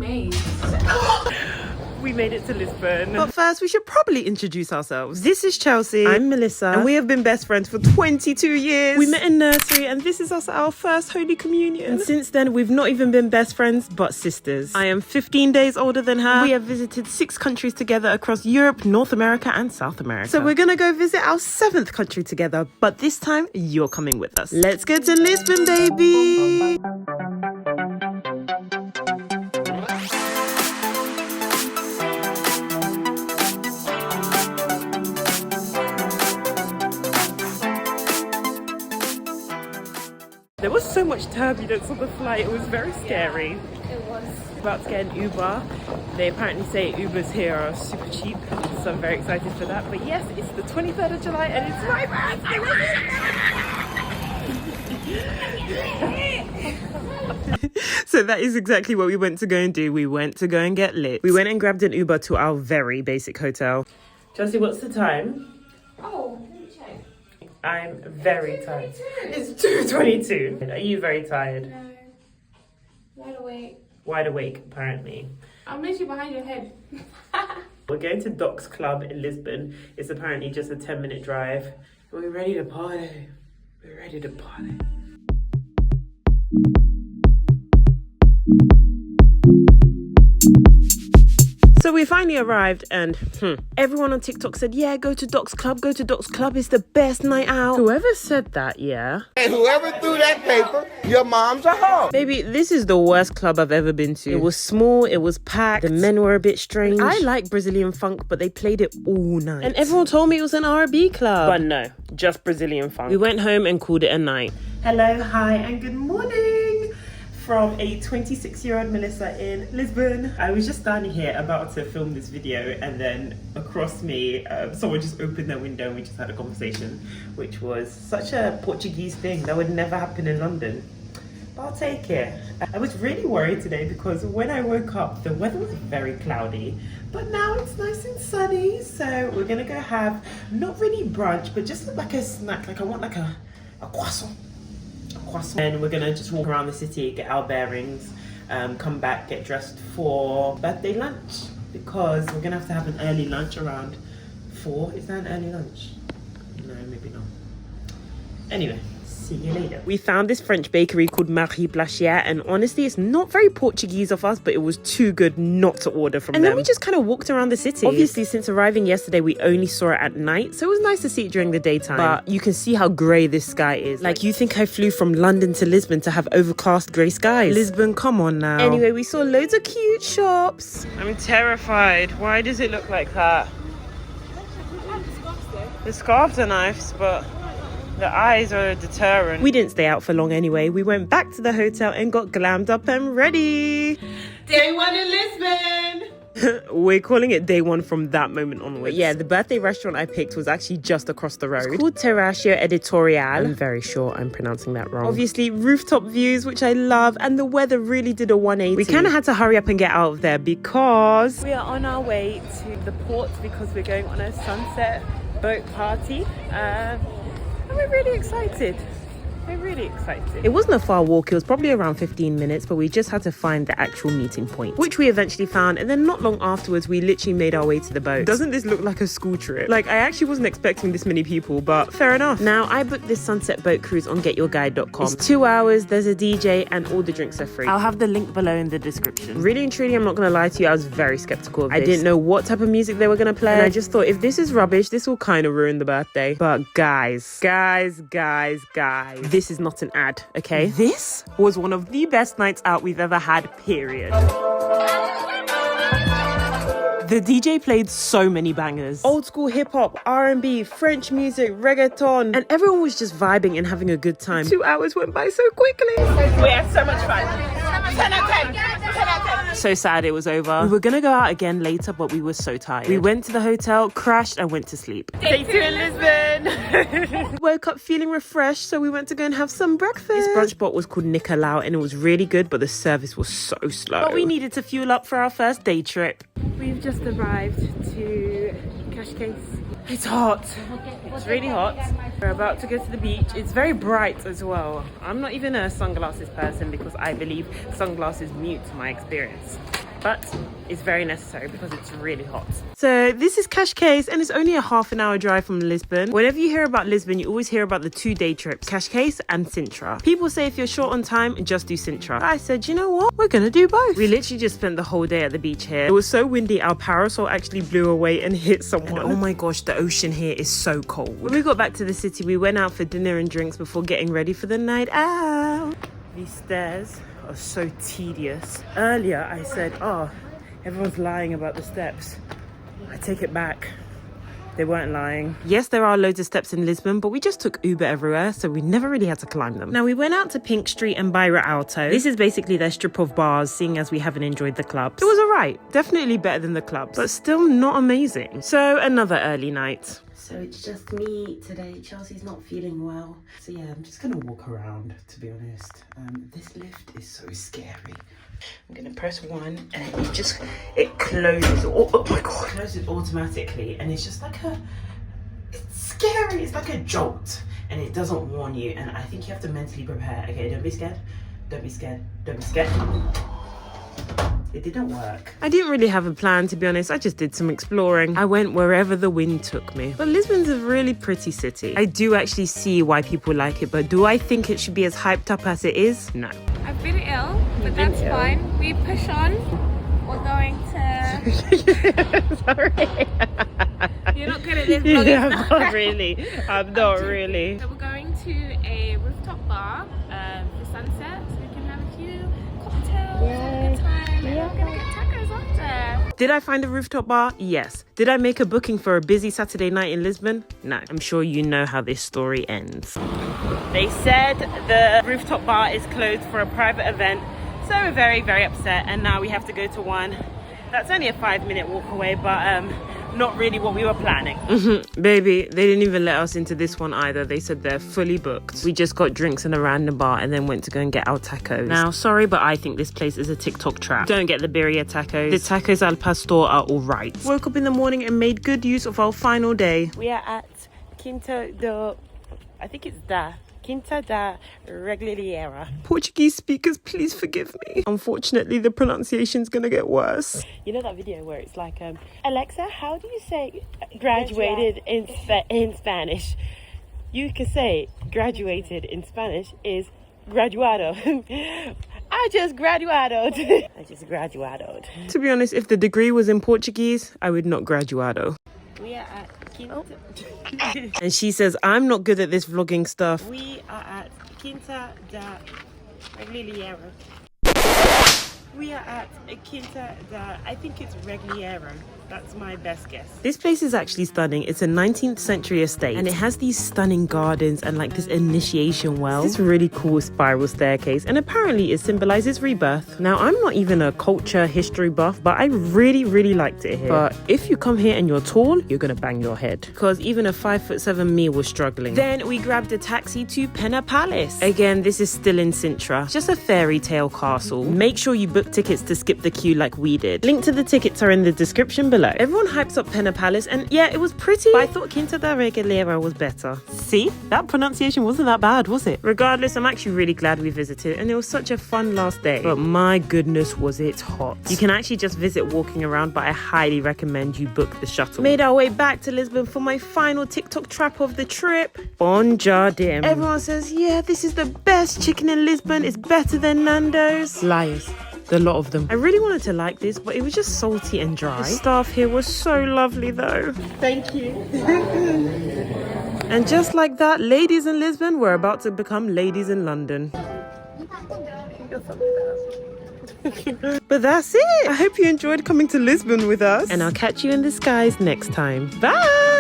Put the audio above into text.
made? We made it to Lisbon. But first, we should probably introduce ourselves. This is Chelsea. I'm Melissa. And we have been best friends for 22 years. We met in nursery, and this is also our first Holy Communion. And since then, we've not even been best friends, but sisters. I am 15 days older than her. We have visited 6 countries together across Europe, North America, and South America. So we're gonna go visit our 7th country together, but this time, you're coming with us. Let's go to Lisbon, baby! There was so much turbulence on the flight, it was very scary. It was. About to get an Uber. They apparently say Ubers here are super cheap, so I'm very excited for that. But yes, it's the 23rd of July and it's my birthday! So that is exactly what we went to go and do. We went to go and get lit. We went and grabbed an Uber to our very basic hotel. Chelsea, what's the time? Oh, let me check. I'm very tired. It's 2:22. Are you very tired? No. Wide awake. Wide awake, apparently. I'm literally behind your head. We're going to Docks Club in Lisbon. It's apparently just a 10-minute drive. We're ready to party. We're ready to party. So we finally arrived and everyone on TikTok said, yeah, go to Docks Club, go to Docks Club, it's the best night out. Whoever said that, yeah. And whoever threw that paper, your mom's a hoe. Baby, this is the worst club I've ever been to. It was small, it was packed, the men were a bit strange. I like Brazilian funk, but they played it all night. And everyone told me it was an R&B club. But no, just Brazilian funk. We went home and called it a night. Hello, hi, and good morning. From a 26-year-old Melissa in Lisbon. I was just standing here about to film this video and then across me, someone just opened their window and we just had a conversation, which was such a Portuguese thing that would never happen in London. But I'll take it. I was really worried today because when I woke up, the weather was very cloudy, but now it's nice and sunny. So we're gonna go have, not really brunch, but just like a snack. Like I want like a croissant. And we're gonna just walk around the city, get our bearings, come back, get dressed for birthday lunch because we're gonna have to have an early lunch around 4. Is that an early lunch? No, maybe not. Anyway, see you later. We found this French bakery called Marie Blachier, and honestly, it's not very Portuguese of us, but it was too good not to order from them. And then we just kind of walked around the city. Obviously, since arriving yesterday, we only saw it at night, so it was nice to see it during the daytime. But you can see how grey this sky is. Like, you think I flew from London to Lisbon to have overcast grey skies? Lisbon, come on now. Anyway, we saw loads of cute shops. I'm terrified. Why does it look like that? The scarves are nice, but the eyes are a deterrent. We didn't stay out for long anyway. We went back to the hotel and got glammed up and ready. Day 1 in Lisbon. We're calling it day 1 from that moment onwards. But yeah, the birthday restaurant I picked was actually just across the road. It's called Terraço Editorial. I'm very sure I'm pronouncing that wrong. Obviously, rooftop views, which I love, and the weather really did a 180. We kind of had to hurry up and get out of there because we are on our way to the port because we're going on a sunset boat party. And we're really excited. We're really excited. It wasn't a far walk, it was probably around 15 minutes, but we just had to find the actual meeting point, which we eventually found, and then not long afterwards, we literally made our way to the boat. Doesn't this look like a school trip? Like, I actually wasn't expecting this many people, but fair enough. Now, I booked this sunset boat cruise on getyourguide.com. It's 2 hours, there's a DJ, and all the drinks are free. I'll have the link below in the description. Really and truly, I'm not gonna lie to you, I was very skeptical of this. I didn't know what type of music they were gonna play, and I just thought, if this is rubbish, this will kind of ruin the birthday. But guys, this is not an ad, okay? This was one of the best nights out we've ever had, period. The DJ played so many bangers. Old school hip-hop, R&B, French music, reggaeton, and everyone was just vibing and having a good time. 2 hours went by so quickly. We had so much fun. 10 out of 10. 10 out of 10. So sad it was over. We were gonna go out again later, but we were so tired. We went to the hotel, crashed, and went to sleep. Day 2 in Lisbon. Woke up feeling refreshed, so we went to go and have some breakfast. This brunch spot was called Nicolau, and it was really good, but the service was so slow. But we needed to fuel up for our first day trip. We've just arrived to Cascais. It's hot. It's really hot. We're about to go to the beach. It's very bright as well. I'm not even a sunglasses person because I believe sunglasses mute my experience. but it's very necessary because it's really hot. So this is Cascais, and it's only a half an hour drive from Lisbon. Whenever you hear about Lisbon, you always hear about the 2-day trips, Cascais and Sintra. People say if you're short on time, just do Sintra. I said, you know what? We're gonna do both. We literally just spent the whole day at the beach here. It was so windy, our parasol actually blew away and hit someone. And oh my gosh, the ocean here is so cold. When we got back to the city, we went out for dinner and drinks before getting ready for the night out. These stairs are so tedious. Earlier, I said, oh, everyone's lying about the steps. I take it back. They weren't lying. Yes, there are loads of steps in Lisbon, but we just took Uber everywhere, so we never really had to climb them. Now, we went out to Pink Street and Bairro Alto. This is basically their strip of bars, seeing as we haven't enjoyed the clubs. It was alright. Definitely better than the clubs, but still not amazing. So, another early night. So it's just me today. Chelsea's not feeling well. So yeah, I'm just gonna walk around, to be honest. This lift is so scary. I'm gonna press 1 and it closes. Oh my god, it closes automatically, and it's just like it's scary. It's like a jolt, and it doesn't warn you. And I think you have to mentally prepare. Okay, don't be scared. Don't be scared. Don't be scared. It didn't work. I didn't really have a plan, to be honest. I just did some exploring. I went wherever the wind took me. But Lisbon's a really pretty city. I do actually see why people like it, but do I think it should be as hyped up as it is? No. I've been ill, but that's fine. We push on. We're going to... Sorry. You're not good at this vlogging Yeah, I'm stuff. not really. I'm not really. So we're going to a rooftop bar for sunset, so we can have a few cocktails, have a good time, and we're going to get tacos after. Did I find a rooftop bar? Yes. Did I make a booking for a busy Saturday night in Lisbon? No. I'm sure you know how this story ends. They said the rooftop bar is closed for a private event, so we're very, very upset, and now we have to go to one. That's only a 5-minute walk away, but not really what we were planning. Baby, they didn't even let us into this one either. They said they're fully booked. We just got drinks in a random bar and then went to go and get our tacos. Now, sorry, but I think this place is a TikTok trap. Don't get the birria tacos. The tacos al pastor are all right. Woke up in the morning and made good use of our final day. We are at Quinta da... I think it's Quinta da Regaleira. Portuguese speakers, please forgive me. Unfortunately, the pronunciation's gonna get worse. You know that video where it's like, Alexa, how do you say graduated in Spanish? You can say graduated in Spanish is graduado. I just graduadoed. I just graduadoed. To be honest, if the degree was in Portuguese, I would not graduado. We are at Quinta. And she says, I'm not good at this vlogging stuff. We are at Quinta da Regaleira. We are at Quinta da, I think it's Regaleira. That's my best guess. This place is actually stunning. It's a 19th century estate, and it has these stunning gardens and like this initiation well. This really cool spiral staircase, and apparently it symbolizes rebirth. Now, I'm not even a culture history buff, but I really, really liked it here. But if you come here and you're tall, you're gonna bang your head, because even a 5'7" me was struggling. Then we grabbed a taxi to Pena Palace. Again, this is still in Sintra. It's just a fairy tale castle. Make sure you book tickets to skip the queue like we did. Link to the tickets are in the description below. Everyone hypes up Pena Palace, and yeah, it was pretty, but I thought Quinta da Regaleira was better. See? That pronunciation wasn't that bad, was it? Regardless, I'm actually really glad we visited, and it was such a fun last day. But my goodness, was it hot. You can actually just visit walking around, but I highly recommend you book the shuttle. Made our way back to Lisbon for my final TikTok trap of the trip. Bonjardim. Everyone says, yeah, this is the best chicken in Lisbon. It's better than Nando's. Liars. A lot of them. I really wanted to like this, but it was just salty and dry. The staff here was so lovely though. Thank you. And just like that, ladies in Lisbon were about to become ladies in London. But that's it. I hope you enjoyed coming to Lisbon with us, and I'll catch you in the skies next time. Bye.